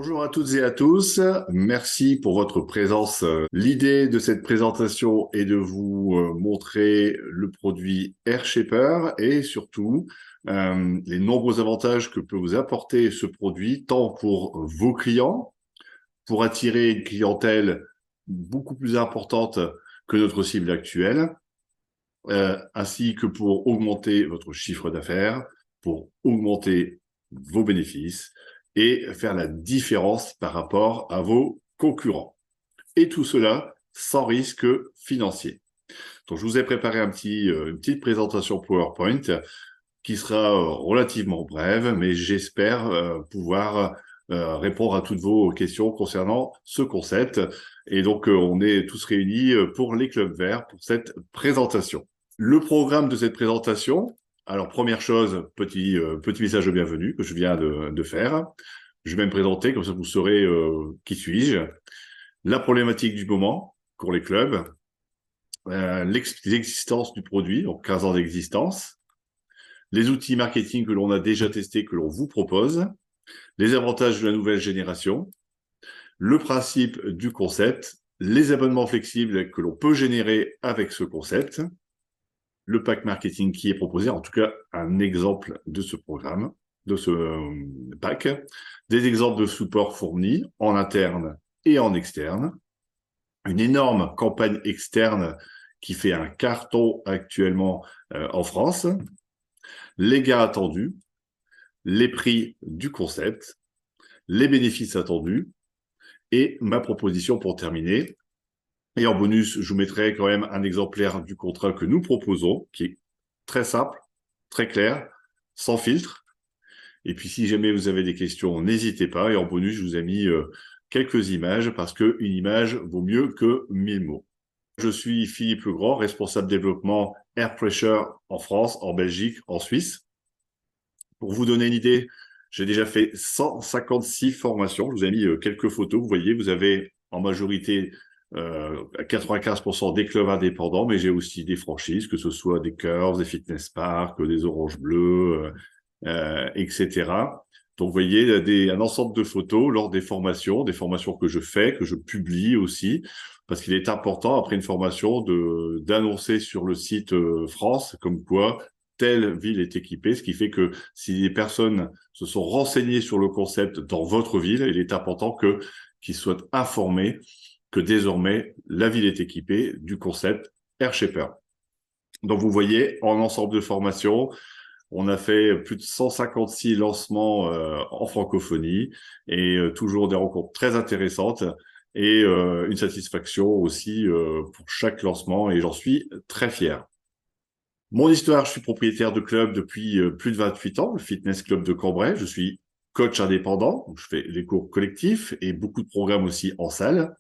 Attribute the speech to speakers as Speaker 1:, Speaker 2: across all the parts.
Speaker 1: Bonjour à toutes et à tous. Merci pour votre présence. L'idée de cette présentation est de vous montrer le produit AirShaper et surtout les nombreux avantages que peut vous apporter ce produit, tant pour vos clients, pour attirer une clientèle beaucoup plus importante que notre cible actuelle, ainsi que pour augmenter votre chiffre d'affaires, pour augmenter vos bénéfices et faire la différence par rapport à vos concurrents. Et tout cela sans risque financier. Donc, je vous ai préparé une petite présentation PowerPoint qui sera relativement brève, mais j'espère pouvoir répondre à toutes vos questions concernant ce concept. Et donc, on est tous réunis pour les clubs verts pour cette présentation. Le programme de cette présentation, alors première chose, petit message de bienvenue que je viens de faire. Je vais me présenter, comme ça vous saurez qui suis-je. La problématique du moment pour les clubs, l'existence du produit, donc 15 ans d'existence, les outils marketing que l'on a déjà testés, que l'on vous propose, les avantages de la nouvelle génération, le principe du concept, les abonnements flexibles que l'on peut générer avec ce concept, le pack marketing qui est proposé, en tout cas un exemple de ce programme, de ce pack, des exemples de support fournis en interne et en externe, une énorme campagne externe qui fait un carton actuellement en France, les gains attendus, les prix du concept, les bénéfices attendus et ma proposition pour terminer. Et en bonus, je vous mettrai quand même un exemplaire du contrat que nous proposons, qui est très simple, très clair, sans filtre. Et puis, si jamais vous avez des questions, n'hésitez pas. Et en bonus, je vous ai mis quelques images parce qu'une image vaut mieux que 1000 mots. Je suis Philippe Legrand, responsable développement Air Pressure en France, en Belgique, en Suisse. Pour vous donner une idée, j'ai déjà fait 156 formations. Je vous ai mis quelques photos. Vous voyez, vous avez en majorité 95% des clubs indépendants, mais j'ai aussi des franchises, que ce soit des Curves, des Fitness Park, des Oranges Bleues, etc. Donc, vous voyez, un ensemble de photos lors des formations que je fais, que je publie aussi, parce qu'il est important, après une formation, d'annoncer sur le site France, comme quoi telle ville est équipée, ce qui fait que si les personnes se sont renseignées sur le concept dans votre ville, il est important qu'ils soient informés que désormais, la ville est équipée du concept AirShaper. Donc, vous voyez, en ensemble de formations, on a fait plus de 156 lancements en francophonie et toujours des rencontres très intéressantes et une satisfaction aussi pour chaque lancement et j'en suis très fier. Mon histoire, je suis propriétaire de club depuis plus de 28 ans, le Fitness Club de Cambrai. Je suis coach indépendant, je fais les cours collectifs et beaucoup de programmes aussi en salle.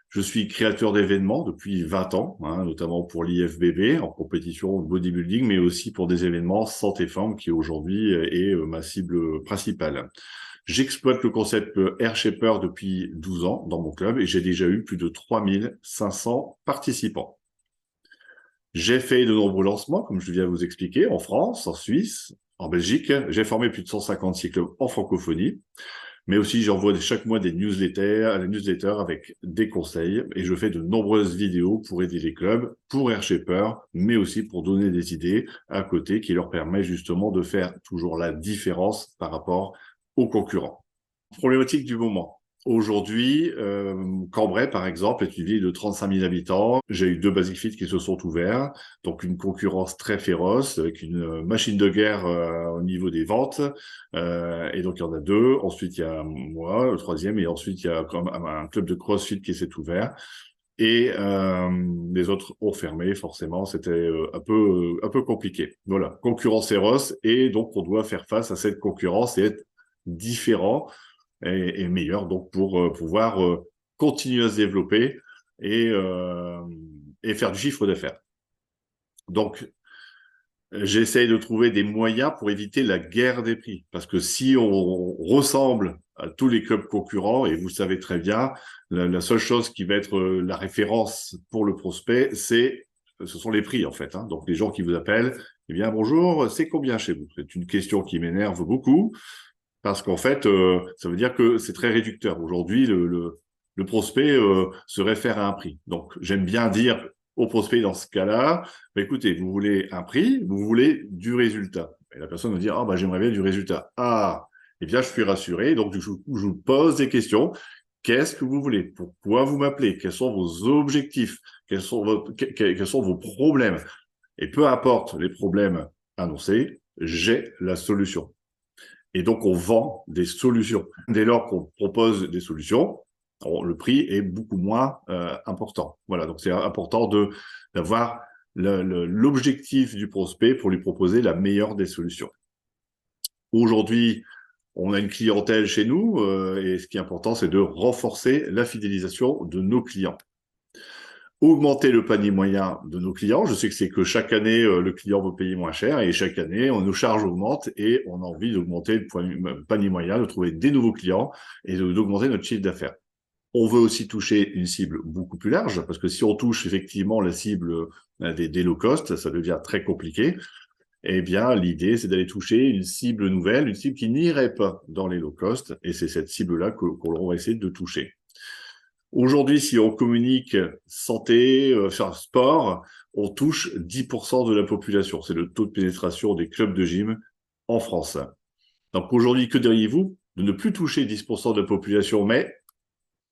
Speaker 1: Je suis créateur d'événements depuis 20 ans, notamment pour l'IFBB en compétition de bodybuilding, mais aussi pour des événements santé-femmes qui aujourd'hui est ma cible principale. J'exploite le concept AirShaper depuis 12 ans dans mon club et j'ai déjà eu plus de 3500 participants. J'ai fait de nombreux lancements, comme je viens de vous expliquer, en France, en Suisse, en Belgique. J'ai formé plus de 156 clubs en francophonie. Mais aussi, j'envoie chaque mois des newsletters avec des conseils et je fais de nombreuses vidéos pour aider les clubs, pour AirShaper, mais aussi pour donner des idées à côté qui leur permet justement de faire toujours la différence par rapport aux concurrents. Problématique du moment. Aujourd'hui, Cambrai, par exemple, est une ville de 35 000 habitants. J'ai eu 2 Basic Fit qui se sont ouverts, donc une concurrence très féroce, avec une machine de guerre au niveau des ventes. Et donc, il y en a 2. Ensuite, il y a moi, le 3e, et ensuite, il y a comme un club de CrossFit qui s'est ouvert. Et les autres ont fermé, forcément, c'était un peu compliqué. Voilà, concurrence féroce, et donc on doit faire face à cette concurrence et être différent et meilleur donc pour pouvoir continuer à se développer et faire du chiffre d'affaires. Donc, j'essaye de trouver des moyens pour éviter la guerre des prix. Parce que si on ressemble à tous les clubs concurrents, et vous savez très bien, la seule chose qui va être la référence pour le prospect, ce sont les prix en fait. Donc, les gens qui vous appellent, eh bien, bonjour, c'est combien chez vous? C'est une question qui m'énerve beaucoup. Parce qu'en fait, ça veut dire que c'est très réducteur. Aujourd'hui, le prospect se réfère à un prix. Donc, j'aime bien dire au prospect dans ce cas-là, bah, écoutez, vous voulez un prix, vous voulez du résultat. Et la personne va dire, ah, bah, j'aimerais bien du résultat. Ah, eh bien, je suis rassuré. Donc, je vous pose des questions. Qu'est-ce que vous voulez? Pourquoi vous m'appelez? Quels sont vos objectifs? Quels sont vos problèmes? Et peu importe les problèmes annoncés, j'ai la solution. Et donc, on vend des solutions. Dès lors qu'on propose des solutions, le prix est beaucoup moins important. Voilà, donc c'est important d'avoir l'objectif du prospect pour lui proposer la meilleure des solutions. Aujourd'hui, on a une clientèle chez nous et ce qui est important, c'est de renforcer la fidélisation de nos clients. Augmenter le panier moyen de nos clients. Je sais que c'est que chaque année, le client veut payer moins cher et chaque année, nos charges augmentent et on a envie d'augmenter le panier moyen, de trouver des nouveaux clients et d'augmenter notre chiffre d'affaires. On veut aussi toucher une cible beaucoup plus large parce que si on touche effectivement la cible des low cost, ça devient très compliqué. Eh bien, l'idée, c'est d'aller toucher une cible nouvelle, une cible qui n'irait pas dans les low cost et c'est cette cible-là qu'on va essayer de toucher. Aujourd'hui, si on communique santé, sport, on touche 10% de la population. C'est le taux de pénétration des clubs de gym en France. Donc aujourd'hui, que diriez-vous de ne plus toucher 10% de la population, mais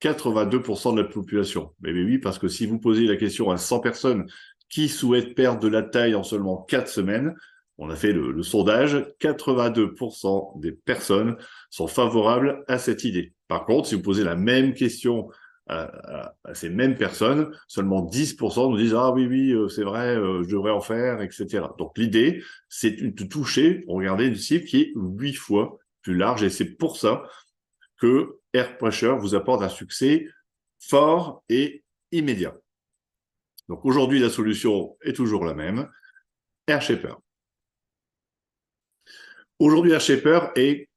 Speaker 1: 82% de la population? Mais oui, parce que si vous posez la question à 100 personnes qui souhaitent perdre de la taille en seulement 4 semaines, on a fait le sondage, 82% des personnes sont favorables à cette idée. Par contre, si vous posez la même question à ces mêmes personnes, seulement 10% nous disent « Ah oui, c'est vrai, je devrais en faire, etc. » Donc l'idée, c'est de toucher, regardez, une cible qui est 8 fois plus large et c'est pour ça que Air Pressure vous apporte un succès fort et immédiat. Donc aujourd'hui, la solution est toujours la même, Air Shaper. Aujourd'hui, Air Shaper est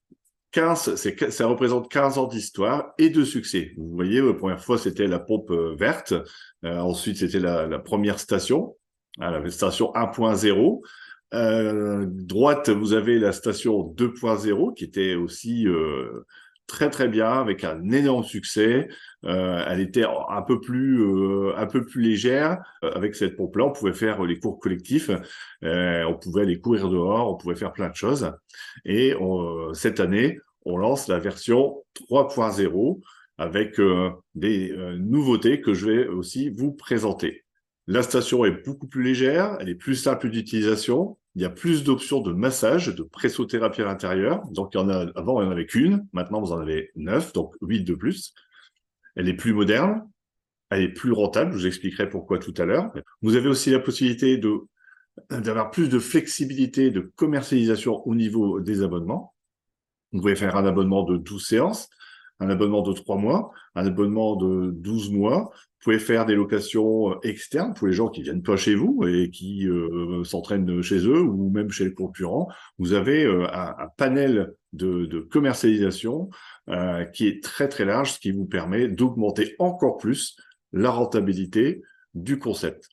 Speaker 1: ça représente 15 ans d'histoire et de succès. Vous voyez, la première fois, c'était la pompe verte. Ensuite, c'était la première station, la station 1.0. Droite, vous avez la station 2.0 qui était aussi très très bien avec un énorme succès. Elle était un peu plus légère. Avec cette pompe-là, on pouvait faire les cours collectifs, on pouvait aller courir dehors, on pouvait faire plein de choses. Et cette année, on lance la version 3.0 avec des nouveautés que je vais aussi vous présenter. La station est beaucoup plus légère, elle est plus simple d'utilisation. Il y a plus d'options de massage, de pressothérapie à l'intérieur. Donc, avant, il n'y en avait qu'une. Maintenant, vous en avez 9, donc 8 de plus. Elle est plus moderne. Elle est plus rentable. Je vous expliquerai pourquoi tout à l'heure. Vous avez aussi la possibilité d'avoir plus de flexibilité de commercialisation au niveau des abonnements. Vous pouvez faire un abonnement de 12 séances, un abonnement de 3 mois, un abonnement de 12 mois. Vous pouvez faire des locations externes pour les gens qui viennent pas chez vous et qui s'entraînent chez eux ou même chez les concurrents. Vous avez un panel de commercialisation qui est très très large, ce qui vous permet d'augmenter encore plus la rentabilité du concept.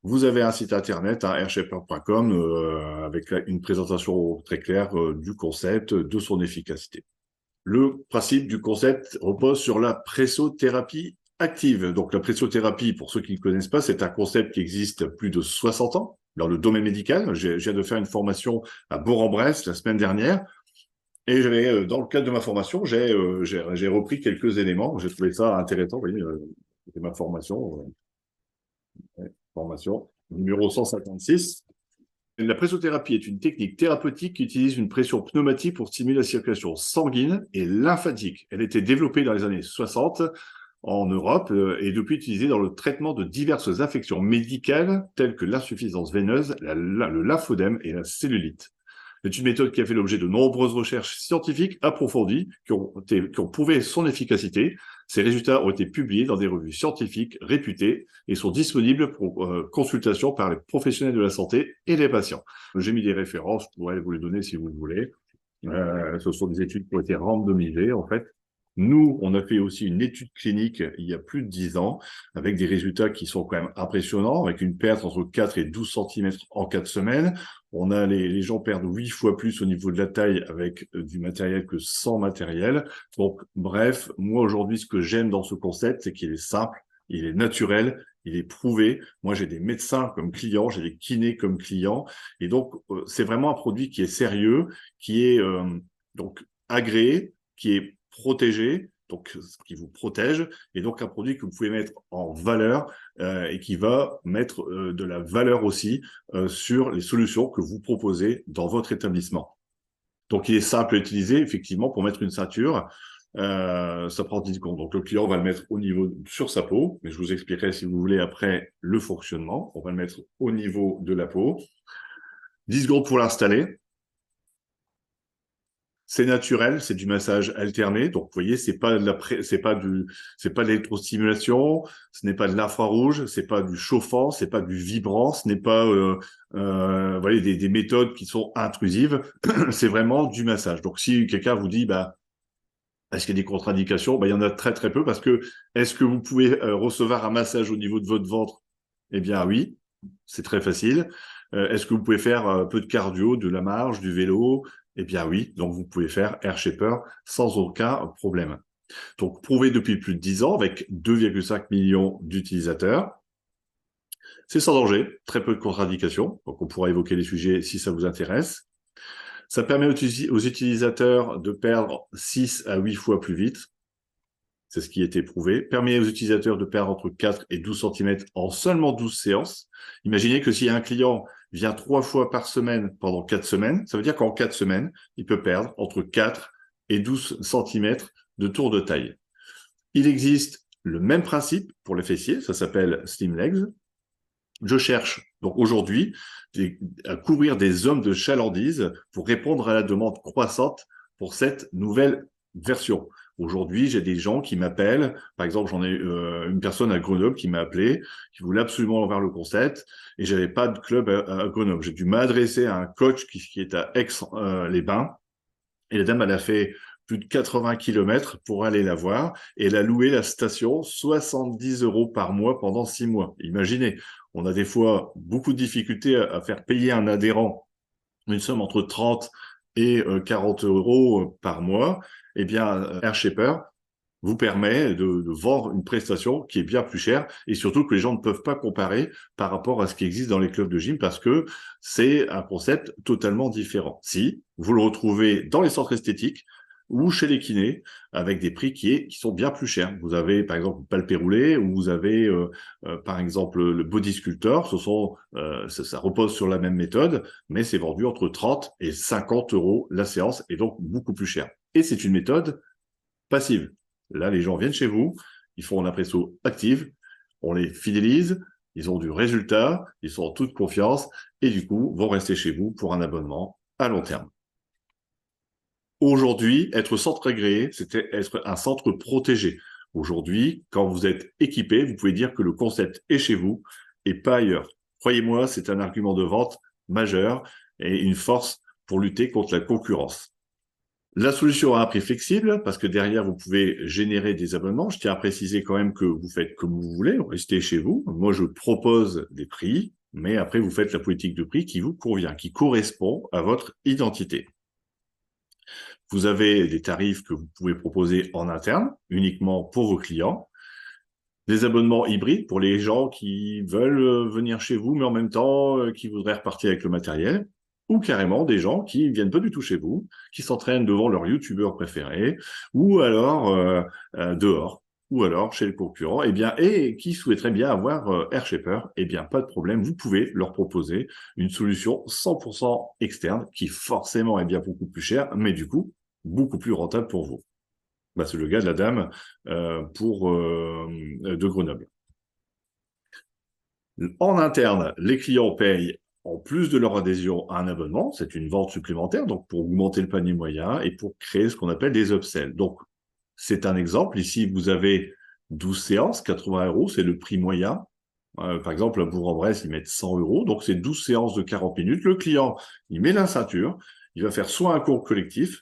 Speaker 1: Vous avez un site internet, airshaper.com, avec une présentation très claire du concept, de son efficacité. Le principe du concept repose sur la pressothérapie active. Donc la pressothérapie, pour ceux qui ne connaissent pas, c'est un concept qui existe plus de 60 ans dans le domaine médical. Je viens de faire une formation à Bourg-en-Bresse la semaine dernière. Et dans le cadre de ma formation, j'ai repris quelques éléments. J'ai trouvé ça intéressant. Vous voyez, c'était ma formation. Formation numéro 156. La pressothérapie est une technique thérapeutique qui utilise une pression pneumatique pour stimuler la circulation sanguine et lymphatique. Elle a été développée dans les années 60 en Europe et depuis utilisée dans le traitement de diverses affections médicales telles que l'insuffisance veineuse, le lymphodème et la cellulite. C'est une méthode qui a fait l'objet de nombreuses recherches scientifiques approfondies qui ont prouvé son efficacité. Ces résultats ont été publiés dans des revues scientifiques réputées et sont disponibles pour consultation par les professionnels de la santé et les patients. J'ai mis des références, je pourrais vous les donner si vous le voulez. Ce sont des études qui ont été randomisées, en fait. Nous, on a fait aussi une étude clinique il y a plus de 10 ans, avec des résultats qui sont quand même impressionnants, avec une perte entre 4 et 12 centimètres en 4 semaines. On a les gens perdent 8 fois plus au niveau de la taille avec du matériel que sans matériel. Donc, bref, moi aujourd'hui, ce que j'aime dans ce concept, c'est qu'il est simple, il est naturel, il est prouvé. Moi, j'ai des médecins comme clients, j'ai des kinés comme clients. Et donc, c'est vraiment un produit qui est sérieux, qui est donc agréé, qui est protégé, donc qui vous protège, et donc un produit que vous pouvez mettre en valeur et qui va mettre de la valeur aussi sur les solutions que vous proposez dans votre établissement. Donc, il est simple à utiliser, effectivement, pour mettre une ceinture. Ça prend 10 secondes. Donc, le client va le mettre au niveau sur sa peau, mais je vous expliquerai, si vous voulez, après le fonctionnement. On va le mettre au niveau de la peau. 10 secondes pour l'installer. C'est naturel, c'est du massage alterné. Donc, vous voyez, c'est pas de l'électrostimulation, ce n'est pas de l'infrarouge, c'est pas du chauffant, c'est pas du vibrant, ce n'est pas, vous voyez, des méthodes qui sont intrusives. C'est vraiment du massage. Donc, si quelqu'un vous dit, bah, est-ce qu'il y a des contre-indications? Bah, il y en a très, très peu parce que est-ce que vous pouvez recevoir un massage au niveau de votre ventre? Eh bien, oui, c'est très facile. Est-ce que vous pouvez faire un peu de cardio, de la marche, du vélo? Eh bien, oui. Donc, vous pouvez faire Air Shaper sans aucun problème. Donc, prouvé depuis plus de 10 ans avec 2,5 millions d'utilisateurs. C'est sans danger, très peu de contre-indications. Donc, on pourra évoquer les sujets si ça vous intéresse. Ça permet aux utilisateurs de perdre 6 à 8 fois plus vite. C'est ce qui a été prouvé. Permet aux utilisateurs de perdre entre 4 et 12 centimètres en seulement 12 séances. Imaginez que si un client vient 3 fois par semaine pendant 4 semaines, ça veut dire qu'en 4 semaines, il peut perdre entre 4 et 12 centimètres de tour de taille. Il existe le même principe pour les fessiers, ça s'appelle Slim Legs. Je cherche donc aujourd'hui à couvrir des hommes de chalandise pour répondre à la demande croissante pour cette nouvelle version. Aujourd'hui, j'ai des gens qui m'appellent. Par exemple, j'en ai une personne à Grenoble qui m'a appelé, qui voulait absolument voir le concept, et j'avais pas de club à Grenoble. J'ai dû m'adresser à un coach qui est à Aix-les-Bains, et la dame, elle a fait plus de 80 kilomètres pour aller la voir, et elle a loué la station 70 € par mois pendant 6 mois. Imaginez, on a des fois beaucoup de difficultés à faire payer un adhérent une somme entre 30 et 40 € par mois. Eh bien, AirShaper vous permet de vendre une prestation qui est bien plus chère et surtout que les gens ne peuvent pas comparer par rapport à ce qui existe dans les clubs de gym parce que c'est un concept totalement différent. Si vous le retrouvez dans les centres esthétiques ou chez les kinés avec des prix qui sont bien plus chers. Vous avez par exemple le palpé roulé ou vous avez par exemple le body sculptor. Ça repose sur la même méthode, mais c'est vendu entre 30 et 50 € la séance et donc beaucoup plus cher. Et c'est une méthode passive. Là, les gens viennent chez vous, ils font un presso active, on les fidélise, ils ont du résultat, ils sont en toute confiance et du coup vont rester chez vous pour un abonnement à long terme. Aujourd'hui, être centre agréé, c'était être un centre protégé. Aujourd'hui, quand vous êtes équipé, vous pouvez dire que le concept est chez vous et pas ailleurs. Croyez-moi, c'est un argument de vente majeur et une force pour lutter contre la concurrence. La solution a un prix flexible parce que derrière, vous pouvez générer des abonnements. Je tiens à préciser quand même que vous faites comme vous voulez, restez chez vous. Moi, je propose des prix, mais après, vous faites la politique de prix qui vous convient, qui correspond à votre identité. Vous avez des tarifs que vous pouvez proposer en interne, uniquement pour vos clients. Des abonnements hybrides pour les gens qui veulent venir chez vous, mais en même temps, qui voudraient repartir avec le matériel. Ou carrément des gens qui viennent pas du tout chez vous, qui s'entraînent devant leur youtubeur préféré, ou alors dehors, ou alors chez le concurrent, et qui souhaiteraient bien avoir AirShaper, pas de problème, vous pouvez leur proposer une solution 100% externe, qui forcément est bien beaucoup plus chère, mais du coup, beaucoup plus rentable pour vous. Bah, c'est le gars de la dame de Grenoble. En interne, les clients payent en plus de leur adhésion à un abonnement, c'est une vente supplémentaire, donc pour augmenter le panier moyen et pour créer ce qu'on appelle des upsells. Donc, c'est un exemple. Ici, vous avez 12 séances, 80 €, c'est le prix moyen. Par exemple, à Bourg-en-Bresse, ils mettent 100 €, donc c'est 12 séances de 40 minutes. Le client, il met la ceinture, il va faire soit un cours collectif,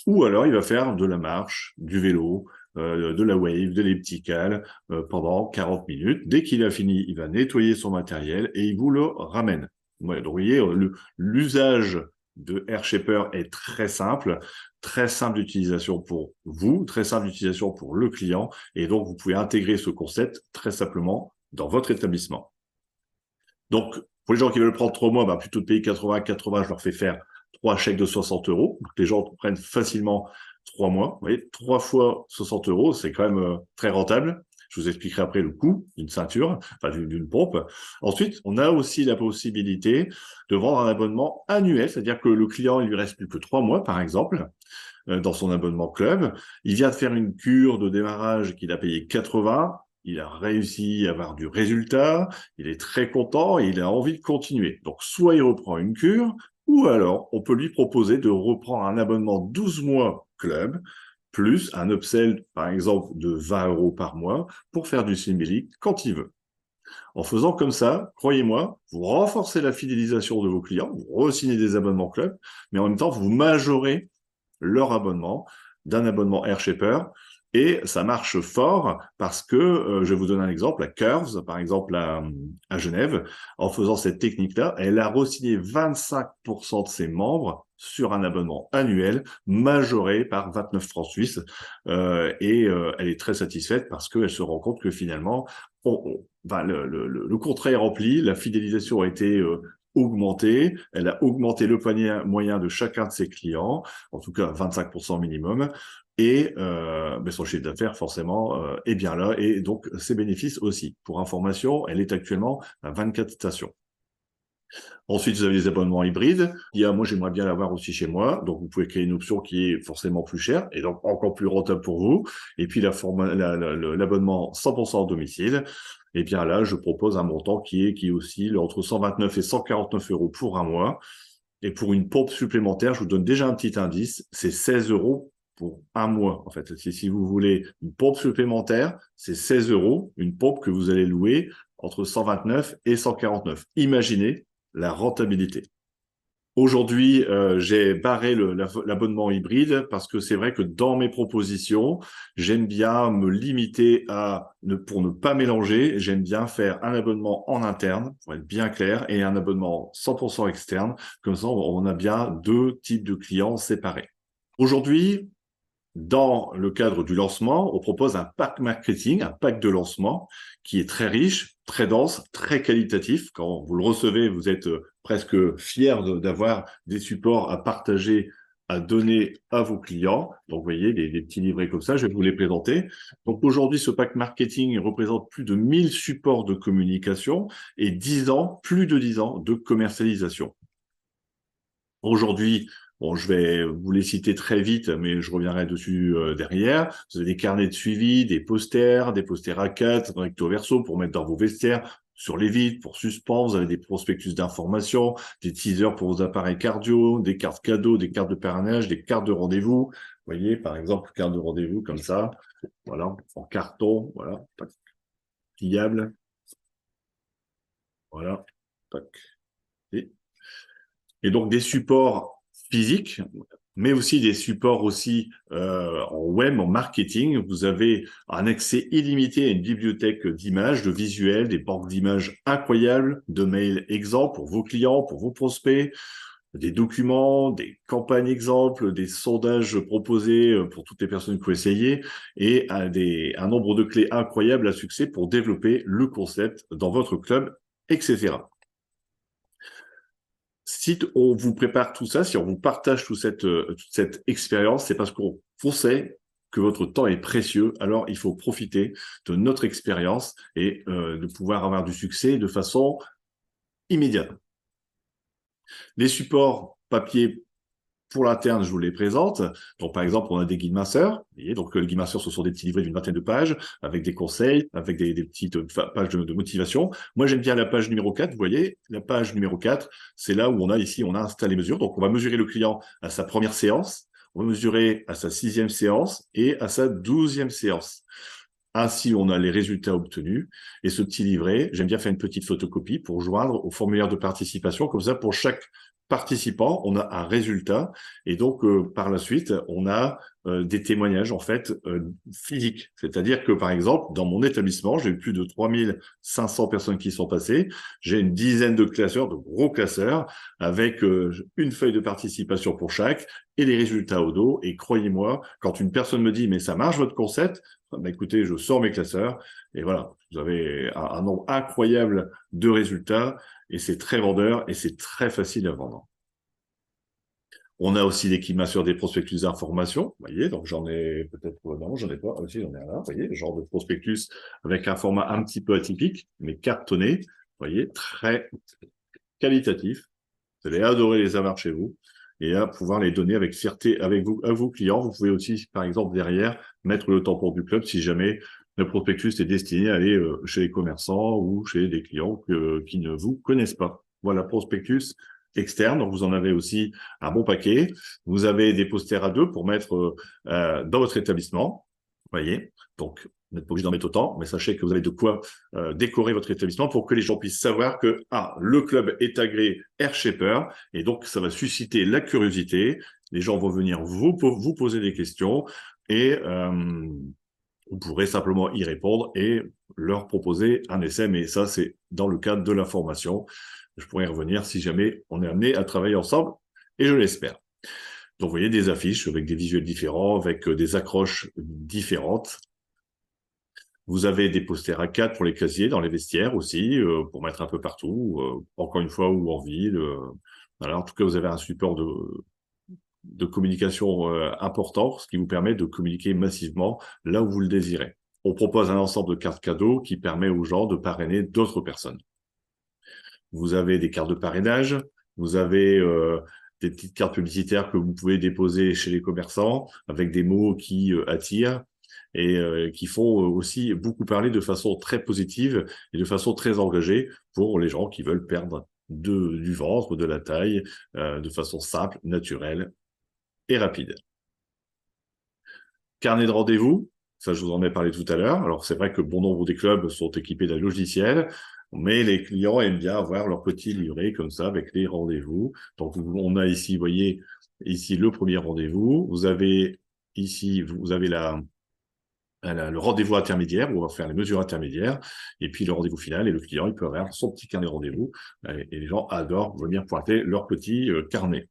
Speaker 1: Ou alors, il va faire de la marche, du vélo, de la wave, de l'elliptical pendant 40 minutes. Dès qu'il a fini, il va nettoyer son matériel et il vous le ramène. Ouais, donc, vous voyez, l'usage de AirShaper est très simple d'utilisation pour vous, très simple d'utilisation pour le client. Et donc, vous pouvez intégrer ce concept très simplement dans votre établissement. Donc, pour les gens qui veulent prendre 3 mois, plutôt de payer 80, je leur fais faire 3 chèques de 60 euros. Donc, les gens prennent facilement 3 mois. Vous voyez, 3 fois 60 euros, c'est quand même très rentable. Je vous expliquerai après le coût d'une ceinture, enfin d'une pompe. Ensuite, on a aussi la possibilité de vendre un abonnement annuel, c'est-à-dire que le client, il lui reste plus que 3 mois, par exemple, dans son abonnement club. Il vient de faire une cure de démarrage qu'il a payé 80. Il a réussi à avoir du résultat, il est très content et il a envie de continuer. Donc, soit il reprend une cure, ou alors on peut lui proposer de reprendre un abonnement 12 mois club, plus un upsell, par exemple, de 20 euros par mois pour faire du symbolique quand il veut. En faisant comme ça, croyez-moi, vous renforcez la fidélisation de vos clients, vous re-signez des abonnements club, mais en même temps, vous majorez leur abonnement d'un abonnement AirShaper. Et ça marche fort parce que, je vais vous donner un exemple, la Curves, par exemple, à Genève, en faisant cette technique-là, elle a re-signé 25% de ses membres sur un abonnement annuel majoré par 29 francs suisses. Elle est très satisfaite parce qu'elle se rend compte que finalement, le contrat est rempli, la fidélisation a été augmentée, elle a augmenté le panier moyen de chacun de ses clients, en tout cas 25% minimum, et son chiffre d'affaires forcément est bien là, et donc ses bénéfices aussi. Pour information, elle est actuellement à 24 stations. Ensuite, vous avez des abonnements hybrides. Moi, j'aimerais bien l'avoir aussi chez moi. Donc, vous pouvez créer une option qui est forcément plus chère et donc encore plus rentable pour vous. Et puis, l'abonnement 100% au domicile. Et bien là, je propose un montant qui oscille entre 129 et 149 euros pour un mois. Et pour une pompe supplémentaire, je vous donne déjà un petit indice, c'est 16 euros pour un mois. En fait, si vous voulez une pompe supplémentaire, c'est 16 euros, une pompe que vous allez louer entre 129 et 149. Imaginez la rentabilité. Aujourd'hui, j'ai barré l'abonnement hybride parce que c'est vrai que dans mes propositions, j'aime bien me limiter pour ne pas mélanger, j'aime bien faire un abonnement en interne, pour être bien clair, et un abonnement 100% externe. Comme ça, on a bien 2 types de clients séparés. Aujourd'hui, dans le cadre du lancement, on propose un pack marketing, un pack de lancement qui est très riche, très dense, très qualitatif. Quand vous le recevez, vous êtes presque fier d'avoir des supports à partager, à donner à vos clients. Donc, vous voyez, des petits livrets comme ça, je vais vous les présenter. Donc, aujourd'hui, ce pack marketing représente plus de 1000 supports de communication et 10 ans, plus de 10 ans de commercialisation. Aujourd'hui, bon, je vais vous les citer très vite, mais je reviendrai dessus derrière. Vous avez des carnets de suivi, des posters A4, recto verso pour mettre dans vos vestiaires, sur les vitres, pour suspendre. Vous avez des prospectus d'information, des teasers pour vos appareils cardio, des cartes cadeaux, des cartes de parrainage, des cartes de rendez-vous. Vous voyez, par exemple, carte de rendez-vous comme ça, voilà, en carton, voilà, pliable, voilà, tac. Et donc des supports physiques, mais aussi des supports en web, en marketing. Vous avez un accès illimité à une bibliothèque d'images, de visuels, des banques d'images incroyables, de mails exemples pour vos clients, pour vos prospects, des documents, des campagnes exemples, des sondages proposés pour toutes les personnes que vous essayez, et un nombre de clés incroyables à succès pour développer le concept dans votre club, etc. Si on vous prépare tout ça, si on vous partage toute cette expérience, c'est parce qu'on sait que votre temps est précieux. Alors, il faut profiter de notre expérience et de pouvoir avoir du succès de façon immédiate. Les supports papier pour l'interne, je vous les présente. Donc, par exemple, on a des guides minceurs. Vous voyez, donc, les guides minceurs, ce sont des petits livrets d'une vingtaine de pages, avec des conseils, avec des petites pages de motivation. Moi, j'aime bien la page numéro 4. Vous voyez, la page numéro 4, c'est là où on a installé les mesures. Donc, on va mesurer le client à sa première séance, on va mesurer à sa 6e séance et à sa 12e séance. Ainsi, on a les résultats obtenus. Et ce petit livret, j'aime bien faire une petite photocopie pour joindre au formulaire de participation. Comme ça, pour chaque participant, on a un résultat. Et donc, par la suite, on a des témoignages, en fait, physiques. C'est-à-dire que, par exemple, dans mon établissement, j'ai eu plus de 3500 personnes qui sont passées. J'ai une dizaine de classeurs, de gros classeurs, avec une feuille de participation pour chaque et les résultats au dos. Et croyez-moi, quand une personne me dit « mais ça marche votre concept », bah, écoutez, je sors mes classeurs et voilà, vous avez un nombre incroyable de résultats et c'est très vendeur et c'est très facile à vendre. On a aussi l'équipement sur des prospectus d'information, vous voyez, donc j'en ai peut-être, non, j'en ai pas, aussi j'en ai un là, vous voyez, genre de prospectus avec un format un petit peu atypique, mais cartonné, vous voyez, très qualitatif. Vous allez adorer les avoir chez vous et à pouvoir les donner avec fierté avec vous, à vos clients. Vous pouvez aussi, par exemple, derrière, mettre le tampon du club si jamais le prospectus est destiné à aller chez les commerçants ou chez des clients qui ne vous connaissent pas. Voilà, prospectus externe. Donc, vous en avez aussi un bon paquet. Vous avez des posters à 2 pour mettre dans votre établissement. Vous voyez, donc vous n'êtes pas obligé d'en mettre autant, mais sachez que vous avez de quoi décorer votre établissement pour que les gens puissent savoir que le club est agréé AirShaper et donc ça va susciter la curiosité. Les gens vont venir vous poser des questions et vous pourrez simplement y répondre et leur proposer un essai, mais ça c'est dans le cadre de la formation. Je pourrais y revenir si jamais on est amené à travailler ensemble et je l'espère. Donc, vous voyez des affiches avec des visuels différents, avec des accroches différentes. Vous avez des posters A4 pour les casiers dans les vestiaires aussi, pour mettre un peu partout, encore une fois, ou en ville. Voilà, en tout cas, vous avez un support de communication important, ce qui vous permet de communiquer massivement là où vous le désirez. On propose un ensemble de cartes cadeaux qui permet aux gens de parrainer d'autres personnes. Vous avez des cartes de parrainage, vous avez des petites cartes publicitaires que vous pouvez déposer chez les commerçants avec des mots qui attirent et qui font aussi beaucoup parler de façon très positive et de façon très engagée pour les gens qui veulent perdre du ventre, de la taille, de façon simple, naturelle et rapide. Carnet de rendez-vous, ça je vous en ai parlé tout à l'heure. Alors c'est vrai que bon nombre des clubs sont équipés d'un logiciel, mais les clients aiment bien avoir leur petit livret comme ça avec les rendez-vous. Donc on a ici, vous voyez, ici le premier rendez-vous. Vous avez ici, vous avez le rendez-vous intermédiaire où on va faire les mesures intermédiaires et puis le rendez-vous final et le client il peut avoir son petit carnet de rendez-vous et les gens adorent venir pointer leur petit carnet.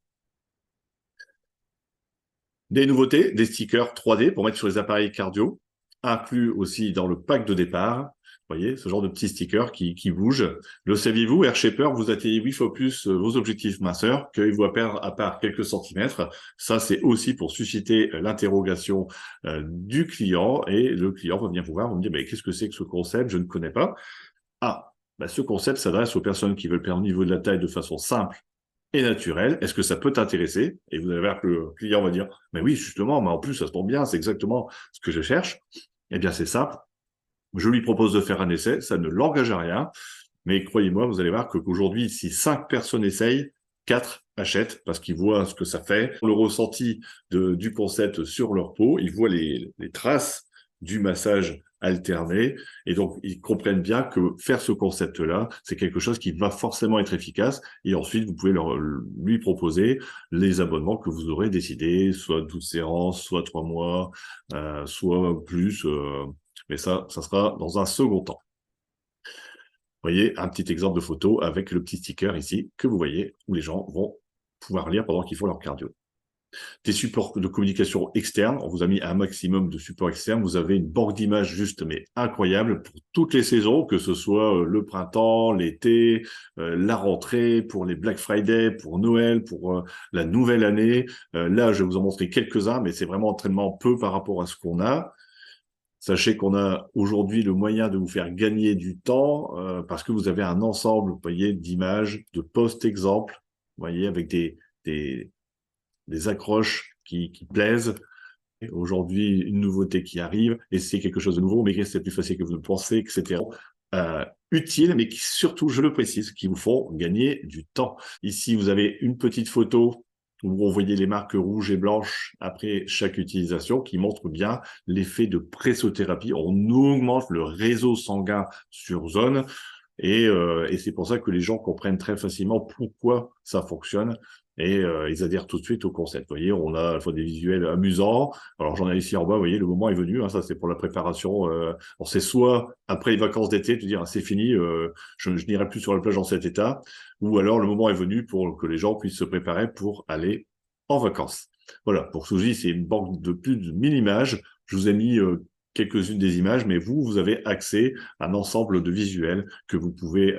Speaker 1: Des nouveautés, des stickers 3D pour mettre sur les appareils cardio, inclus aussi dans le pack de départ. Vous voyez, ce genre de petits stickers qui bougent. Le saviez-vous, AirShaper vous atteignez 8 fois plus vos objectifs minceurs qu'il vous a perdre à part quelques centimètres. Ça, c'est aussi pour susciter l'interrogation du client et le client va venir vous voir, va me dire, mais qu'est-ce que c'est que ce concept? Je ne connais pas. Ce concept s'adresse aux personnes qui veulent perdre au niveau de la taille de façon simple et naturel. Est-ce que ça peut t'intéresser? Et vous allez voir que le client va dire, mais oui, justement, mais en plus, ça se tombe bien, c'est exactement ce que je cherche. Eh bien, c'est simple. Je lui propose de faire un essai, ça ne l'engage à rien. Mais croyez-moi, vous allez voir qu'aujourd'hui, si 5 personnes essayent, 4 achètent parce qu'ils voient ce que ça fait, le ressenti du concept sur leur peau, ils voient les traces du massage alterné et donc ils comprennent bien que faire ce concept-là, c'est quelque chose qui va forcément être efficace et ensuite vous pouvez lui proposer les abonnements que vous aurez décidé, soit 12 séances, soit 3 mois, soit plus, mais ça sera dans un second temps. Vous voyez un petit exemple de photo avec le petit sticker ici que vous voyez où les gens vont pouvoir lire pendant qu'ils font leur cardio. Des supports de communication externes, on vous a mis un maximum de supports externes. Vous avez une banque d'images juste mais incroyable pour toutes les saisons, que ce soit le printemps, l'été, la rentrée, pour les Black Friday, pour Noël, pour la nouvelle année. Là, je vais vous en montrer quelques-uns, mais c'est vraiment entraînement peu par rapport à ce qu'on a. Sachez qu'on a aujourd'hui le moyen de vous faire gagner du temps parce que vous avez un ensemble, vous voyez, d'images, de post-exemples, vous voyez, avec des accroches qui plaisent. Aujourd'hui, une nouveauté qui arrive, et c'est quelque chose de nouveau, mais c'est plus facile que vous ne pensez, etc. Utile, mais qui surtout, je le précise, qui vous font gagner du temps. Ici, vous avez une petite photo où on voyait les marques rouges et blanches après chaque utilisation, qui montre bien l'effet de pressothérapie. On augmente le réseau sanguin sur zone. Et c'est pour ça que les gens comprennent très facilement pourquoi ça fonctionne et ils adhèrent tout de suite au concept. Vous voyez, on a à la fois des visuels amusants. Alors, j'en ai ici en bas, vous voyez, le moment est venu. Hein, ça, c'est pour la préparation. On sait soit après les vacances d'été, te dire, ah, c'est fini, je n'irai plus sur la plage dans cet état, ou alors le moment est venu pour que les gens puissent se préparer pour aller en vacances. Voilà, pour Suzy, c'est une banque de plus de 1000 images. Je vous ai mis quelques-unes des images, mais vous avez accès à un ensemble de visuels que vous pouvez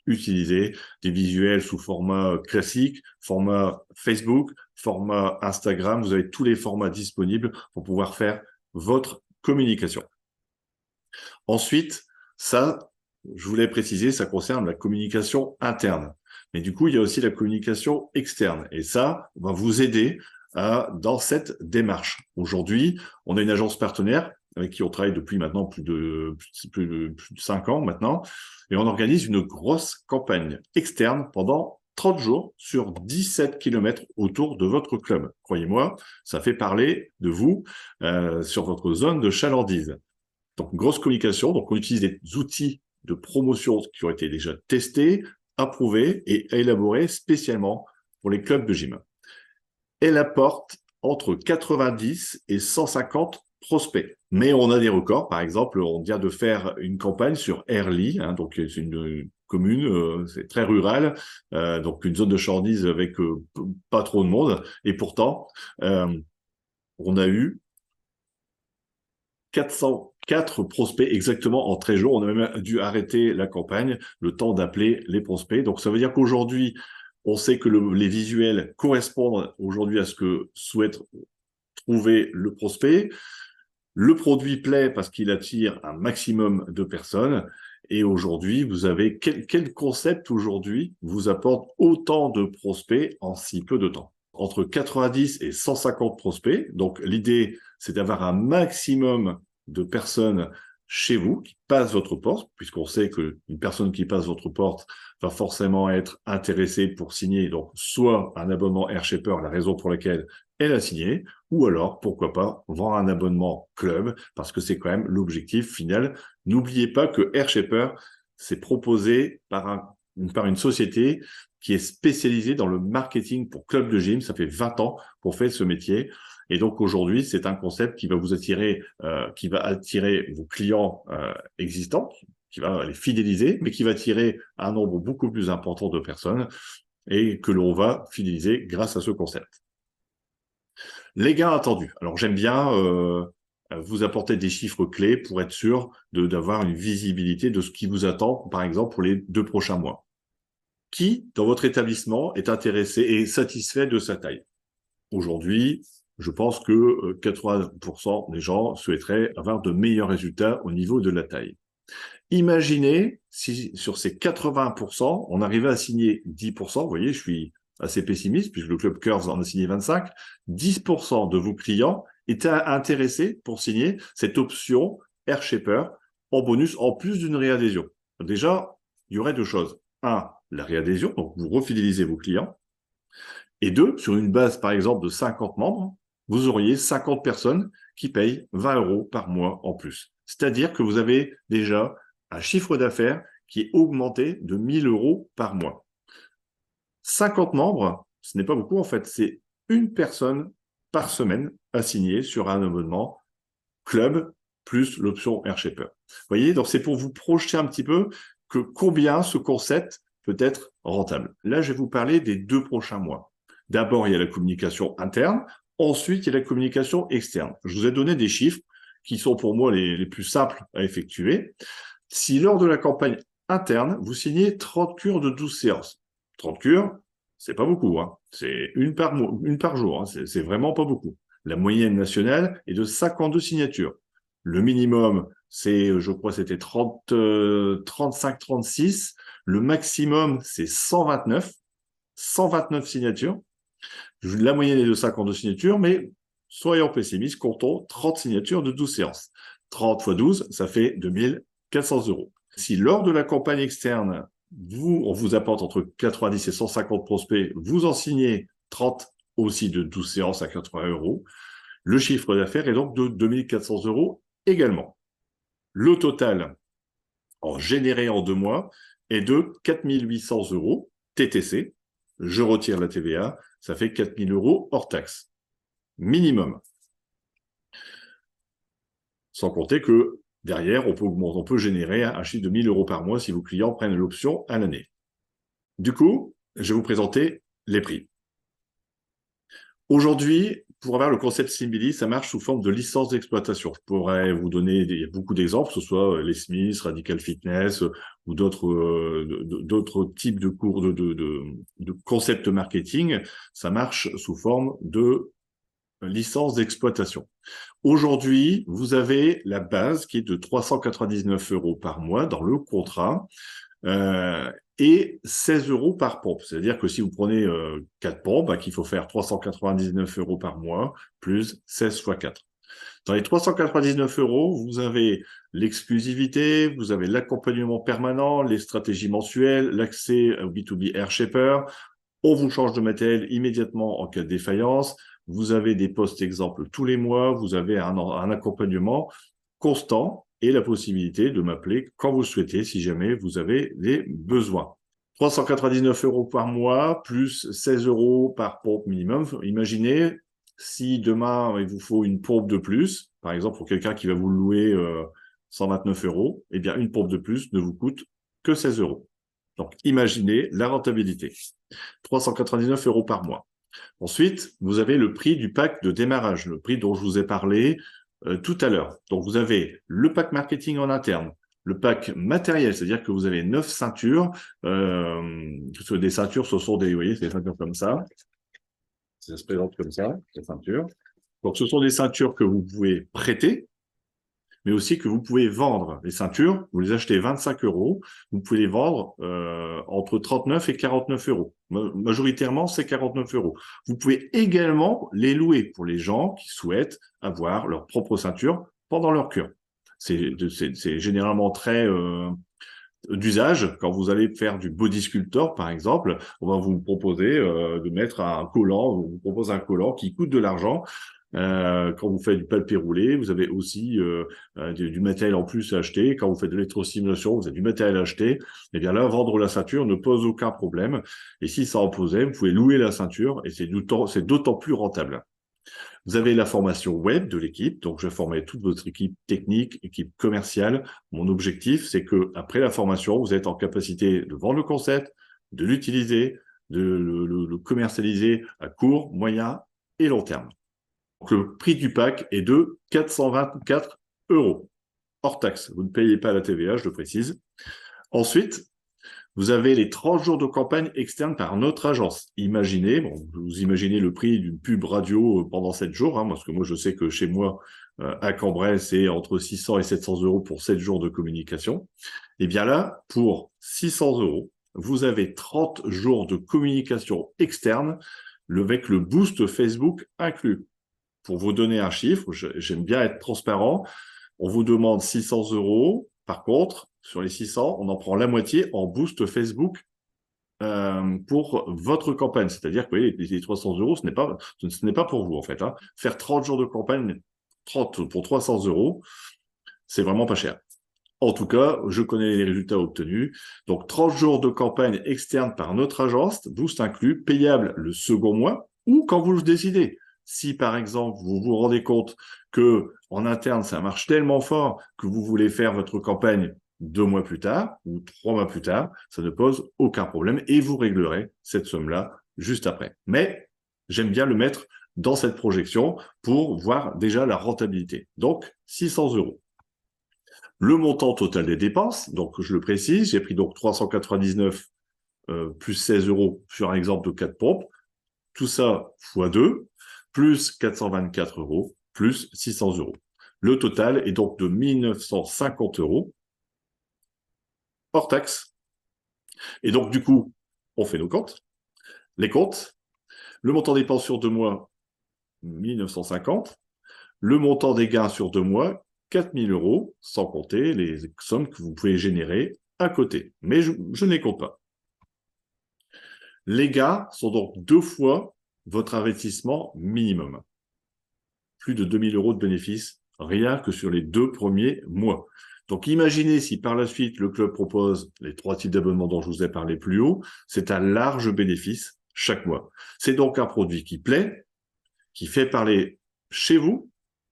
Speaker 1: utiliser, des visuels sous format classique, format Facebook, format Instagram. Vous avez tous les formats disponibles pour pouvoir faire votre communication. Ensuite, ça, je voulais préciser, ça concerne la communication interne. Mais du coup, il y a aussi la communication externe. Et ça, on va vous aider dans cette démarche. Aujourd'hui, on a une agence partenaire avec qui on travaille depuis maintenant plus de 5 ans maintenant, et on organise une grosse campagne externe pendant 30 jours sur 17 km autour de votre club. Croyez-moi, ça fait parler de vous sur votre zone de chalandise. Donc, grosse communication. Donc, on utilise des outils de promotion qui ont été déjà testés, approuvés et élaborés spécialement pour les clubs de gym. Elle apporte entre 90 et 150 prospects. Mais on a des records. Par exemple, on vient de faire une campagne sur Herly, hein, donc c'est une commune, c'est très rural, donc une zone de chalandise avec pas trop de monde. Et pourtant, on a eu 404 prospects exactement en 13 jours. On a même dû arrêter la campagne, le temps d'appeler les prospects. Donc, ça veut dire qu'aujourd'hui, on sait que les visuels correspondent aujourd'hui à ce que souhaite trouver le prospect. Le produit plaît parce qu'il attire un maximum de personnes. Et aujourd'hui, vous avez quel concept aujourd'hui vous apporte autant de prospects en si peu de temps? Entre 90 et 150 prospects. Donc, l'idée, c'est d'avoir un maximum de personnes chez vous qui passent votre porte, puisqu'on sait qu'une personne qui passe votre porte va forcément être intéressée pour signer, donc soit un abonnement AirShaper, la raison pour laquelle elle a signé, ou alors, pourquoi pas, vendre un abonnement club, parce que c'est quand même l'objectif final. N'oubliez pas que AirShaper, c'est proposé par une société qui est spécialisée dans le marketing pour club de gym. Ça fait 20 ans qu'on fait ce métier. Et donc aujourd'hui, c'est un concept qui va vous attirer, qui va attirer vos clients existants, qui va les fidéliser, mais qui va attirer un nombre beaucoup plus important de personnes et que l'on va fidéliser grâce à ce concept. Les gains attendus. Alors j'aime bien vous apporter des chiffres clés pour être sûr d'avoir une visibilité de ce qui vous attend, par exemple, pour les 2 prochains mois. Qui, dans votre établissement, est intéressé et satisfait de sa taille? Aujourd'hui, je pense que 80% des gens souhaiteraient avoir de meilleurs résultats au niveau de la taille. Imaginez si sur ces 80%, on arrivait à signer 10%, vous voyez, je suis assez pessimiste puisque le Club Curves en a signé 25, 10% de vos clients étaient intéressés pour signer cette option AirShaper en bonus en plus d'une réadhésion. Déjà, il y aurait 2 choses. 1, la réadhésion, donc vous refidélisez vos clients. Et 2, sur une base, par exemple, de 50 membres, vous auriez 50 personnes qui payent 20 € par mois en plus. C'est-à-dire que vous avez déjà un chiffre d'affaires qui est augmenté de 1 000 € par mois. 50 membres, ce n'est pas beaucoup en fait, c'est une personne par semaine assignée sur un abonnement club plus l'option AirShaper. Vous voyez, donc c'est pour vous projeter un petit peu que combien ce concept peut être rentable. Là, je vais vous parler des 2 prochains mois. D'abord, il y a la communication interne. Ensuite, il y a la communication externe. Je vous ai donné des chiffres qui sont pour moi les plus simples à effectuer. Si lors de la campagne interne, vous signez 30 cures de 12 séances, 30 cures, c'est pas beaucoup, hein. C'est une par jour, hein. C'est vraiment pas beaucoup. La moyenne nationale est de 52 signatures. Le minimum, c'est, je crois, c'était 35, 36. Le maximum, c'est 129 signatures. La moyenne est de 52 signatures, mais soyons pessimistes, comptons 30 signatures de 12 séances. 30 fois 12, ça fait 2400 €. Si lors de la campagne externe, on vous apporte entre 90 et 150 prospects, vous en signez 30 aussi de 12 séances à 80 €, le chiffre d'affaires est donc de 2400 € également. Le total généré en 2 mois est de 4 800 € TTC. Je retire la TVA, ça fait 4 000 € hors taxe. Minimum. Sans compter que derrière, on peut générer un chiffre de 1 000 € par mois si vos clients prennent l'option à l'année. Du coup, je vais vous présenter les prix. Aujourd'hui, pour avoir le concept Slimbilly, ça marche sous forme de licence d'exploitation. Je pourrais vous donner il y a beaucoup d'exemples, que ce soit les Smiths, Radical Fitness ou d'autres types de cours de concept marketing. Ça marche sous forme de licence d'exploitation. Aujourd'hui, vous avez la base qui est de 399 € par mois dans le contrat. Et 16 € par pompe. C'est-à-dire que si vous prenez 4 pompes, qu'il faut faire 399 € par mois, plus 16 fois 4. Dans les 399 €, vous avez l'exclusivité, vous avez l'accompagnement permanent, les stratégies mensuelles, l'accès au B2B Air Shaper. On vous change de matériel immédiatement en cas de défaillance. Vous avez des postes exemples tous les mois. Vous avez un accompagnement constant et la possibilité de m'appeler quand vous le souhaitez si jamais vous avez des besoins. 399 € par mois, plus 16 € par pompe minimum. Imaginez si demain il vous faut une pompe de plus, par exemple pour quelqu'un qui va vous louer 129 €, eh bien une pompe de plus ne vous coûte que 16 €. Donc imaginez la rentabilité. 399 € par mois. Ensuite, vous avez le prix du pack de démarrage, le prix dont je vous ai parlé tout à l'heure. Donc, vous avez le pack marketing en interne, le pack matériel, c'est-à-dire que vous avez 9 ceintures. Des ceintures, ce sont des, vous voyez, des ceintures comme ça. Ça se présente comme ça, ces ceintures. Donc, ce sont des ceintures que vous pouvez prêter, mais aussi que vous pouvez vendre. Les ceintures, vous les achetez 25 €, vous pouvez les vendre entre 39 et 49 €. Majoritairement, c'est 49 €. Vous pouvez également les louer pour les gens qui souhaitent avoir leur propre ceinture pendant leur cure. C'est généralement très d'usage. Quand vous allez faire du body sculptor, par exemple, on va vous proposer de mettre un collant, on vous propose un collant qui coûte de l'argent. Quand vous faites du palpé roulé, vous avez aussi du matériel en plus à acheter. Quand vous faites de l'électrosimulation, vous avez du matériel à acheter. Et bien là, vendre la ceinture ne pose aucun problème. Et si ça en posait, vous pouvez louer la ceinture et c'est d'autant plus rentable. Vous avez la formation web de l'équipe, donc je vais former toute votre équipe technique, équipe commerciale. Mon objectif, c'est que après la formation, vous êtes en capacité de vendre le concept, de l'utiliser, de le commercialiser à court, moyen et long terme. Donc, le prix du pack est de 424 €, hors taxe. Vous ne payez pas la TVA, je le précise. Ensuite, vous avez les 30 jours de campagne externe par notre agence. Imaginez, vous imaginez le prix d'une pub radio pendant 7 jours, parce que moi, je sais que chez moi, à Cambrai, c'est entre 600 et 700 € pour 7 jours de communication. Et bien là, pour 600 €, vous avez 30 jours de communication externe avec le boost Facebook inclus. Pour vous donner un chiffre, j'aime bien être transparent, on vous demande 600 €. Par contre, sur les 600, on en prend la moitié en boost Facebook pour votre campagne. C'est-à-dire que les 300 €, ce n'est pas pour vous, en fait. Faire 30 jours de campagne, 30 pour 300 €, c'est vraiment pas cher. En tout cas, je connais les résultats obtenus. Donc, 30 jours de campagne externe par notre agence, boost inclus, payable le second mois ou quand vous le décidez. Si, par exemple, vous vous rendez compte que en interne, ça marche tellement fort que vous voulez faire votre campagne 2 mois plus tard ou 3 mois plus tard, ça ne pose aucun problème et vous réglerez cette somme-là juste après. Mais j'aime bien le mettre dans cette projection pour voir déjà la rentabilité. Donc, 600 €. Le montant total des dépenses, donc je le précise, j'ai pris donc 399 plus 16 € sur un exemple de 4 pompes. Tout ça fois 2, plus 424 € plus 600 €. Le total est donc de 1 950 € hors taxe. Et donc, du coup, on fait nos comptes. Les comptes, le montant des dépenses sur 2 mois, 1 950. Le montant des gains sur 2 mois, 4 000 €, sans compter les sommes que vous pouvez générer à côté. Mais je ne les compte pas. Les gains sont donc 2 fois votre investissement minimum. Plus de 2 000 € de bénéfices, rien que sur les 2 premiers mois. Donc, imaginez si par la suite, le club propose les 3 types d'abonnements dont je vous ai parlé plus haut, c'est un large bénéfice chaque mois. C'est donc un produit qui plaît, qui fait parler chez vous,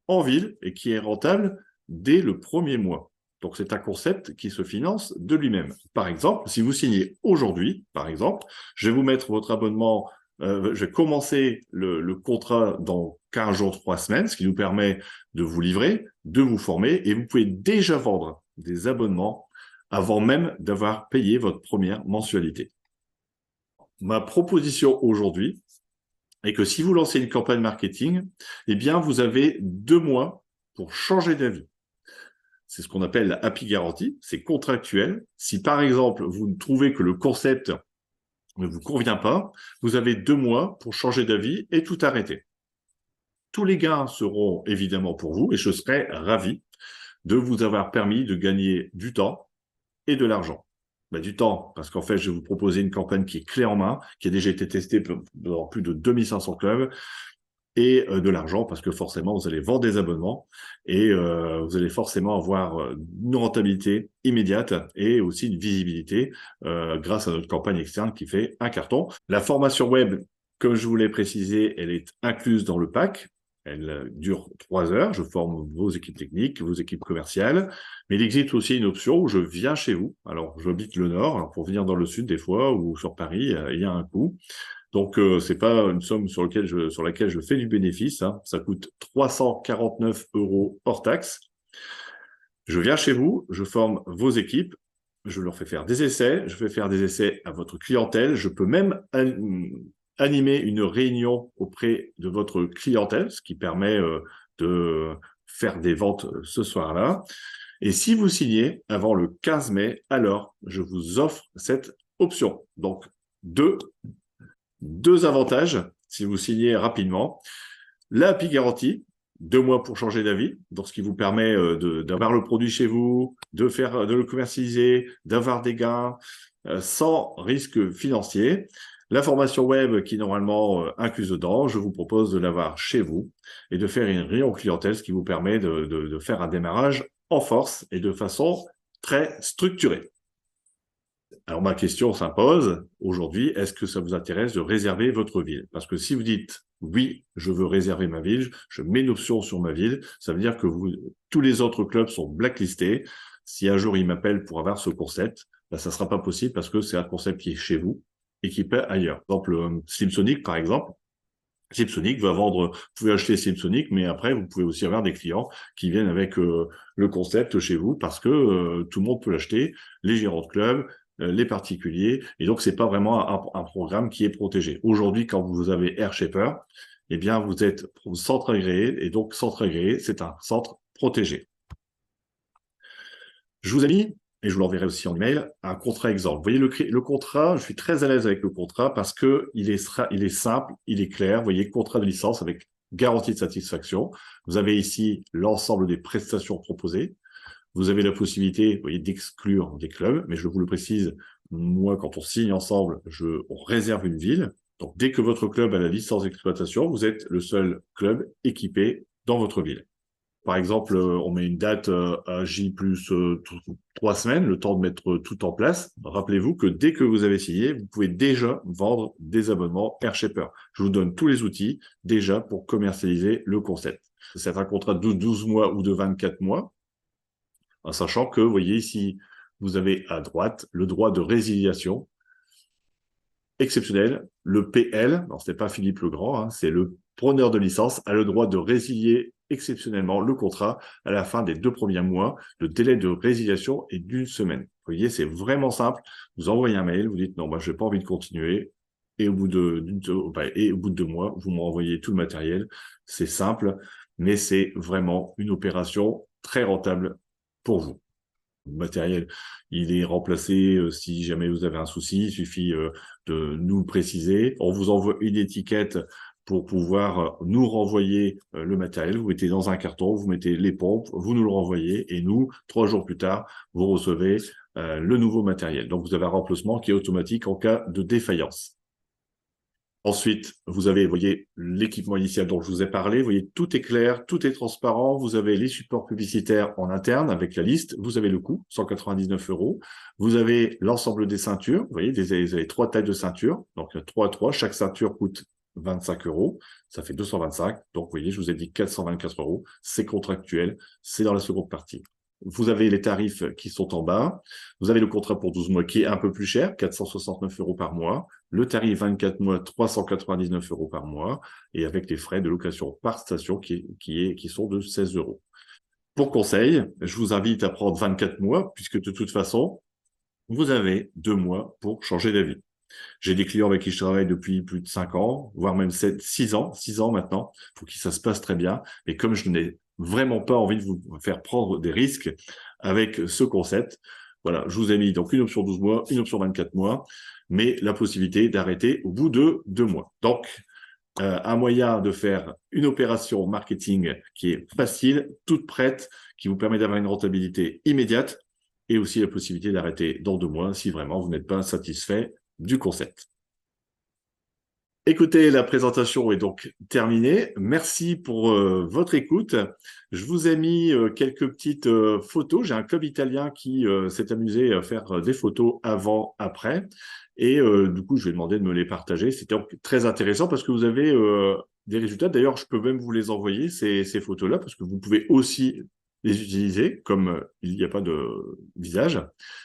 Speaker 1: en ville, et qui est rentable dès le premier mois. Donc, c'est un concept qui se finance de lui-même. Par exemple, si vous signez aujourd'hui, par exemple, je vais vous mettre votre abonnement, je vais commencer le contrat dans 15 jours, 3 semaines, ce qui nous permet de vous livrer, de vous former, et vous pouvez déjà vendre des abonnements avant même d'avoir payé votre première mensualité. Ma proposition aujourd'hui est que si vous lancez une campagne marketing, eh bien, vous avez 2 mois pour changer d'avis. C'est ce qu'on appelle la Happy Guarantee, c'est contractuel. Si par exemple, vous trouvez que le concept ne vous convient pas, vous avez 2 mois pour changer d'avis et tout arrêter. Tous les gains seront évidemment pour vous et je serai ravi de vous avoir permis de gagner du temps et de l'argent. Du temps, parce qu'en fait, je vais vous proposer une campagne qui est clé en main, qui a déjà été testée dans plus de 2500 clubs, et de l'argent, parce que forcément, vous allez vendre des abonnements et vous allez forcément avoir une rentabilité immédiate et aussi une visibilité grâce à notre campagne externe qui fait un carton. La formation web, comme je vous l'ai précisé, elle est incluse dans le pack. Elle dure 3 heures. Je forme vos équipes techniques, vos équipes commerciales. Mais il existe aussi une option où je viens chez vous. Alors, j'habite le Nord. Alors, pour venir dans le Sud, des fois, ou sur Paris, il y a un coût. Donc, c'est pas une somme sur laquelle je fais du bénéfice. Hein. Ça coûte 349 € hors taxe. Je viens chez vous, je forme vos équipes, je leur fais faire des essais, je fais faire des essais à votre clientèle. Je peux même animer une réunion auprès de votre clientèle, ce qui permet de faire des ventes ce soir-là. Et si vous signez avant le 15 mai, alors je vous offre cette option. Donc, deux avantages si vous signez rapidement. La Happy Guarantee, 2 mois pour changer d'avis, donc ce qui vous permet d'avoir le produit chez vous, de le commercialiser, d'avoir des gains sans risque financier. La formation web qui est normalement incluse dedans, je vous propose de l'avoir chez vous et de faire une réunion clientèle, ce qui vous permet de faire un démarrage en force et de façon très structurée. Alors, ma question s'impose aujourd'hui, est-ce que ça vous intéresse de réserver votre ville? Parce que si vous dites oui, je veux réserver ma ville, je mets une option sur ma ville, ça veut dire que tous les autres clubs sont blacklistés. Si un jour ils m'appellent pour avoir ce concept, ça ne sera pas possible parce que c'est un concept qui est chez vous et qui paie ailleurs. Par exemple, Slimsonic, par exemple, Slimsonic va vendre, vous pouvez acheter Slimsonic, mais après, vous pouvez aussi avoir des clients qui viennent avec le concept chez vous parce que tout le monde peut l'acheter, les gérants de club, les particuliers, et donc c'est pas vraiment un programme qui est protégé. Aujourd'hui, quand vous avez AirShaper, eh bien, vous êtes centre agréé, et donc centre agréé, c'est un centre protégé. Je vous ai mis, et je vous l'enverrai aussi en email, un contrat exemple. Vous voyez le contrat, je suis très à l'aise avec le contrat parce que il est simple, il est clair. Vous voyez, contrat de licence avec garantie de satisfaction. Vous avez ici l'ensemble des prestations proposées. Vous avez la possibilité, vous voyez, d'exclure des clubs, mais je vous le précise, moi, quand on signe ensemble, on réserve une ville. Donc, dès que votre club a la licence d'exploitation, vous êtes le seul club équipé dans votre ville. Par exemple, on met une date à J plus 3 semaines, le temps de mettre tout en place. Rappelez-vous que dès que vous avez signé, vous pouvez déjà vendre des abonnements AirShaper. Je vous donne tous les outils déjà pour commercialiser le concept. C'est un contrat de 12 mois ou de 24 mois, en sachant que, vous voyez ici, vous avez à droite le droit de résiliation exceptionnel. Le PL, ce n'est pas Philippe Legrand, hein, c'est le preneur de licence, a le droit de résilier exceptionnellement le contrat à la fin des 2 premiers mois. Le délai de résiliation est d'1 semaine. Vous voyez, c'est vraiment simple. Vous envoyez un mail, vous dites non, je n'ai pas envie de continuer. Et au bout de 2 mois, vous m'envoyez tout le matériel. C'est simple, mais c'est vraiment une opération très rentable pour vous. Le matériel, il est remplacé si jamais vous avez un souci. Il suffit de nous le préciser. On vous envoie une étiquette pour pouvoir nous renvoyer le matériel. Vous mettez dans un carton, vous mettez les pompes, vous nous le renvoyez et nous, 3 jours plus tard, vous recevez le nouveau matériel. Donc, vous avez un remplacement qui est automatique en cas de défaillance. Ensuite, vous avez, vous voyez, l'équipement initial dont je vous ai parlé. Vous voyez, tout est clair, tout est transparent. Vous avez les supports publicitaires en interne avec la liste. Vous avez le coût, 199 €. Vous avez l'ensemble des ceintures. Vous voyez, vous avez 3 tailles de ceinture. Donc, 3 à 3. Chaque ceinture coûte 25 €. Ça fait 225. Donc, vous voyez, je vous ai dit 424 €. C'est contractuel. C'est dans la seconde partie. Vous avez les tarifs qui sont en bas. Vous avez le contrat pour 12 mois qui est un peu plus cher, 469 € par mois. Le tarif 24 mois, 399 € par mois. Et avec les frais de location par station qui sont de 16 €. Pour conseil, je vous invite à prendre 24 mois, puisque de toute façon, vous avez 2 mois pour changer d'avis. J'ai des clients avec qui je travaille depuis plus de 5 ans, voire même 6 ans maintenant. Il faut que ça se passe très bien. Et comme je n'ai vraiment pas envie de vous faire prendre des risques avec ce concept, voilà, je vous ai mis donc une option 12 mois, une option 24 mois, mais la possibilité d'arrêter au bout de 2 mois. Donc, un moyen de faire une opération marketing qui est facile, toute prête, qui vous permet d'avoir une rentabilité immédiate et aussi la possibilité d'arrêter dans 2 mois si vraiment vous n'êtes pas satisfait du concept. Écoutez, la présentation est donc terminée. Merci pour votre écoute. Je vous ai mis quelques petites photos. J'ai un club italien qui s'est amusé à faire des photos avant, après. Et du coup, je vais demander de me les partager. C'était très intéressant parce que vous avez des résultats. D'ailleurs, je peux même vous les envoyer, ces photos-là, parce que vous pouvez aussi les utiliser comme il n'y a pas de visage.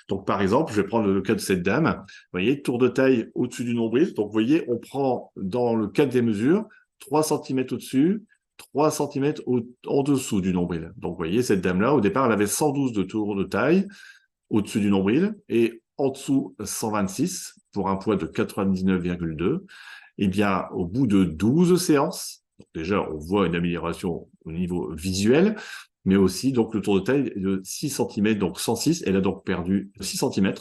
Speaker 1: Donc, par exemple, je vais prendre le cas de cette dame. Vous voyez, tour de taille au-dessus du nombril. Donc, vous voyez, on prend dans le cadre des mesures 3 cm au-dessus, 3 cm en dessous du nombril. Donc, vous voyez, cette dame-là, au départ, elle avait 112 de tour de taille au-dessus du nombril et en dessous 126 pour un poids de 99,2. Eh bien, au bout de 12 séances, déjà, on voit une amélioration au niveau visuel, mais aussi donc le tour de taille est de 6 cm, donc 106. Elle a donc perdu 6 cm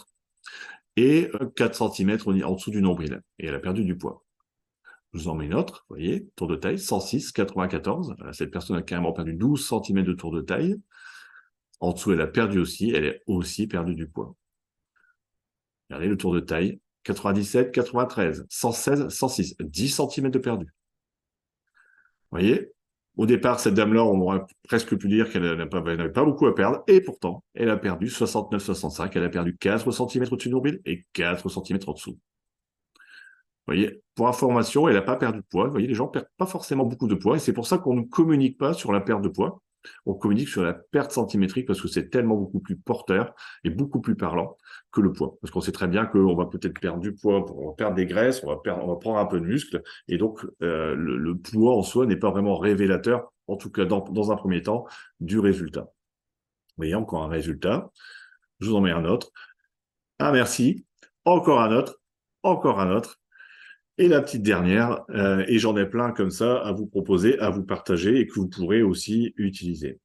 Speaker 1: et 4 cm en dessous du nombril. Et elle a perdu du poids. Je vous en mets une autre, vous voyez, tour de taille, 106, 94. Cette personne a carrément perdu 12 cm de tour de taille. En dessous, elle a perdu aussi, elle a aussi perdu du poids. Regardez le tour de taille, 97, 93, 116, 106, 10 cm de perdu. Vous voyez, au départ, cette dame-là, on aurait presque pu dire qu'elle n'avait pas beaucoup à perdre, et pourtant, elle a perdu 69, 65, elle a perdu 4 cm au-dessus du nombril et 4 cm en dessous. Vous voyez, pour information, elle n'a pas perdu de poids. Vous voyez, les gens ne perdent pas forcément beaucoup de poids, et c'est pour ça qu'on ne communique pas sur la perte de poids. On communique sur la perte centimétrique parce que c'est tellement beaucoup plus porteur et beaucoup plus parlant que le poids. Parce qu'on sait très bien qu'on va peut-être perdre du poids, on va perdre des graisses, on va prendre un peu de muscle. Et donc, le poids en soi n'est pas vraiment révélateur, en tout cas dans un premier temps, du résultat. Vous voyez, encore un résultat. Je vous en mets un autre. Ah, merci. Encore un autre. Encore un autre. Et la petite dernière, et j'en ai plein comme ça à vous proposer, à vous partager et que vous pourrez aussi utiliser.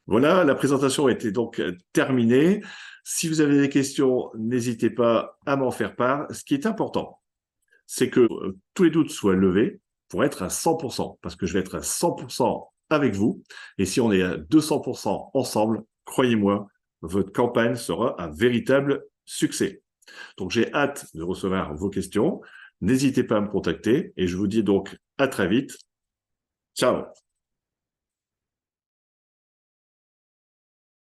Speaker 1: Voilà, la présentation était donc terminée. Si vous avez des questions, n'hésitez pas à m'en faire part. Ce qui est important, c'est que tous les doutes soient levés pour être à 100%, parce que je vais être à 100% avec vous. Et si on est à 200% ensemble, croyez-moi, votre campagne sera un véritable succès. Donc, j'ai hâte de recevoir vos questions. N'hésitez pas à me contacter et je vous dis donc à très vite. Ciao!